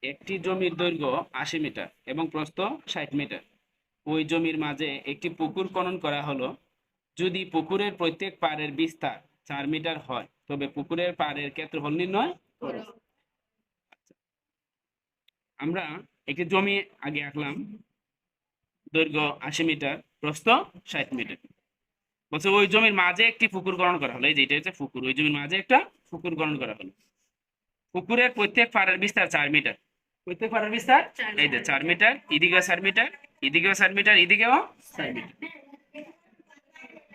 একটি জমির দৈর্ঘ্য ৮০ মিটার এবং প্রস্থ ৬০ মিটার। ওই জমির মাঝে একটি পুকুর খনন করা হলো। যদি পুকুরের প্রত্যেক পাড়ের বিস্তার ৪ মিটার হয় তবে পুকুরের পাড়ের ক্ষেত্রফল নির্ণয় করো। আমরা একটি জমি আগে আঁকলাম, দৈর্ঘ্য ৮০ মিটার, প্রস্থ ৬০ মিটার। বলছে ওই জমির মাঝে একটি পুকুর খনন করা হলো। এই যে এটা হচ্ছে পুকুর, ওই জমির মাঝে একটা পুকুর খনন করা হলো। পুকুরের প্রত্যেক পাড়ের বিস্তার ৪ মিটার। প্রত্যেক পাড়ের বিস্তার এই যে ৪ মিটার, এদিকেও ৪ মিটার, এদিকেও ৪ মিটার, এদিকেও ৪ মিটার।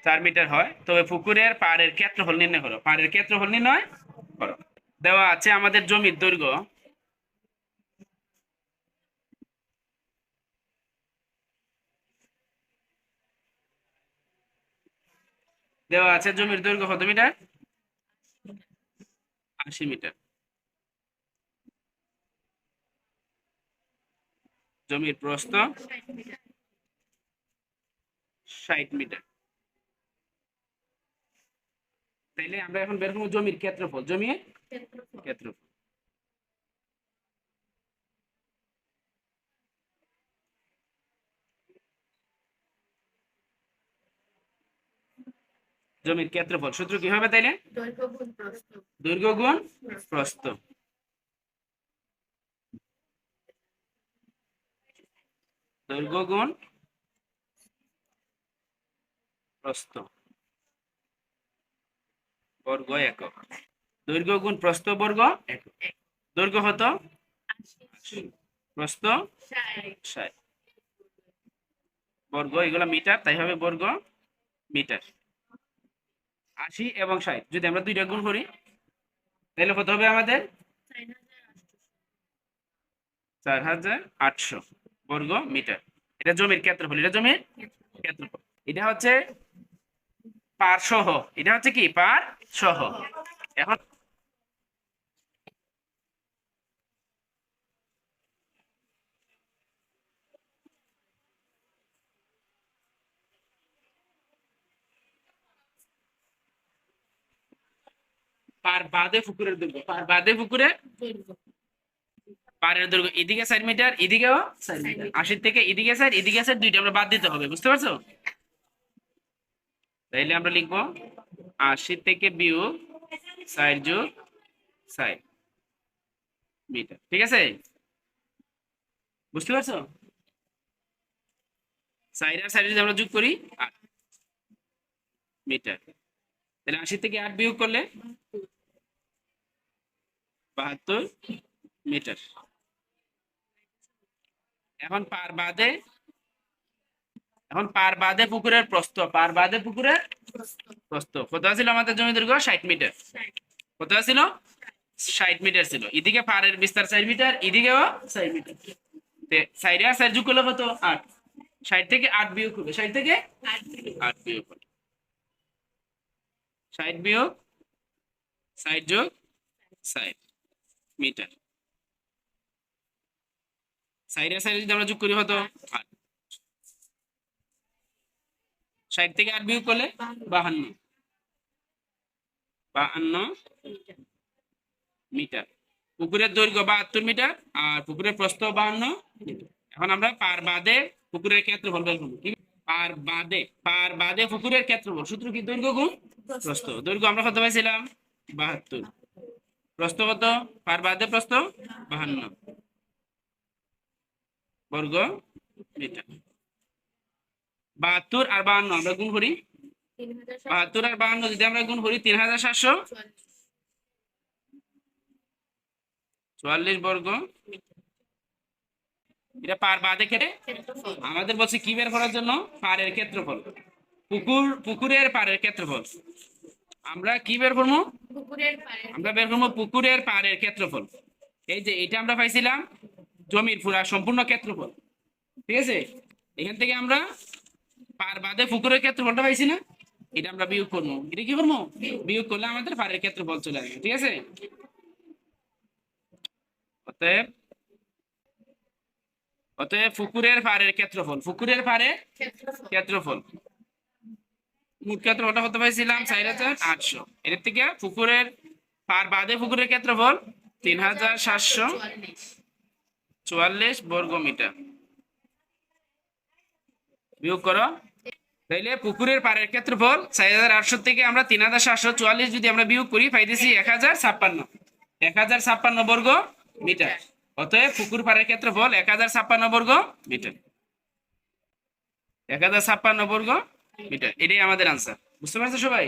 ৪ মিটার হয় তবে পুকুরের পাড়ের ক্ষেত্রফল নির্ণয় করো। পাড়ের ক্ষেত্রফল নির্ণয় করো। দেওয়া আছে আমাদের জমির দৈর্ঘ্য, দেওয়া আছে জমির দৈর্ঘ্য কত মিটার? ৮০ মিটার। জমির প্রস্থ ৬০ মিটার। তাইলে আমরা এখন বের করবো জমির ক্ষেত্রফল। জমির ক্ষেত্রফল, জমির ক্ষেত্রফল সূত্র কি হবে তাইলে? দৈর্ঘ্য গুণ প্রস্থ। দৈর্ঘ্য গুণ প্রস্থ বর্গ একক। দৈর্ঘ্য গুণ প্রস্থ বর্গ একক। দৈর্ঘ্য কত? ৮০, প্রস্থ ৬০, বর্গ এগুলো মিটার, তাই হবে বর্গ মিটার। ৮০ এবং ৬০ যদি আমরা দুইটা গুণ করি তাহলে কত হবে আমাদের? ৪৮০০ বর্গ মিটার। এটা জমির ক্ষেত্রফল। এটা জমির ক্ষেত্রফল। এটা হচ্ছে পার সহ। এটা হচ্ছে কি? পার সহ। এখন পার বাদে পুকুরের দৈর্ঘ্য, পার বাদে পুকুরের পাড়ের দৈর্ঘ্য এদিকে ৪ মিটার, এদিকেও ৪ মিটার। ৮০ থেকে এদিকে ৪, এদিকে ৪, দুইটা আমরা বাদ দিতে হবে। বুঝতে পারছো? তাইলে আমরা লিখবো ৮০ থেকে বিয়োগ ৪ যোগ ৪ মিটার। ঠিক আছে? বুঝতে পারছো? ৪ আর ৪ যদি আমরা যোগ করি ৮ মিটার। তাহলে ৮০ থেকে ৮ বিয়োগ করলে ৭২ মিটার। এখন পার বাদে পুকুরের প্রস্থ, পার বাদে পুকুরের প্রস্থ কত ছিল আমাদের জমি দৈর্ঘ্য? ৬০ মিটার। কত ছিল? ৬০ মিটার ছিল। এদিকে পাড়ের বিস্তার ৪ মিটার, এদিকেও ৪ মিটার। ৪ আর ৪ যোগ করলে কত? ৮। ৬০ থেকে ৮ বিয়োগ করবে। ৬০ থেকে ৮ বিয়োগ করবে। ৬০ বিয়োগ ৬০ যোগ ৬০ মিটার। ৪ আর ৪ যদি আমরা যোগ করি কত? ৮। ৬০ থেকে ৮ বিয়োগ করলে ৫২। ৫২ মিটার। পুকুরের দৈর্ঘ্য ৭২ মিটার আর পুকুরের প্রস্থ ৫২ মিটার। এখন আমরা পার বাদে পুকুরের ক্ষেত্রফল বের করব। কি? পার বাদে পুকুরের ক্ষেত্রফল সূত্র কি? দৈর্ঘ্য গুণ প্রস্থ। দৈর্ঘ্য আমরা কত পাইছিলাম? ৭২। প্রস্থ কত? পার বাদে প্রস্থ ৫২ বর্গ মিটার। ৭২ আর ৫২ আমরা গুণ করি। ৭২ আর ৫২ যদি আমরা গুণ করি ৩৭৪৪ বর্গ। এটা পার বাদে ক্ষেত্রে আমাদের বলছে কি বের করার জন্য? পাড়ের ক্ষেত্রফল। পুকুরের পাড়ের ক্ষেত্রফল। আমরা কি বের করবো? আমরা বের করবো পুকুরের পাড়ের ক্ষেত্রফল। এই যে এটা আমরা পাইছিলাম জমির পুরা সম্পূর্ণ ক্ষেত্রফল। ঠিক আছে? এখান থেকে আমরা পার বাদে পুকুরের ক্ষেত্রফলটা পাইছি না? এটা আমরা বিয়োগ করবো। এটা কি করবো? বিয়োগ করলে আমাদের পাড়ের ক্ষেত্রফল চলে আসবে। ঠিক আছে? অতএব পুকুরের পাড়ের ক্ষেত্রফল, পুকুরের পাড়ের ক্ষেত্রফল মোট ক্ষেত্রফলটা কত পাইছিলাম? ৪৮০০। এর থেকে পুকুরের পার বাদে পুকুরের ক্ষেত্রফল ৩৭৪৪ 44 বর্গ মিটার। বিয়োগ করো। তাইলে পুকুরের পাড়ের ক্ষেত্রফল 4800 থেকে আমরা 3744 যদি আমরা বিয়োগ করি পাইতেছি 1056, 1056 বর্গ মিটার। অতএব পুকুর পাড়ের ক্ষেত্রফল 1056 বর্গ মিটার, 1056 বর্গ মিটার। এটাই আমাদের আনসার। বুঝতে পারছো সবাই?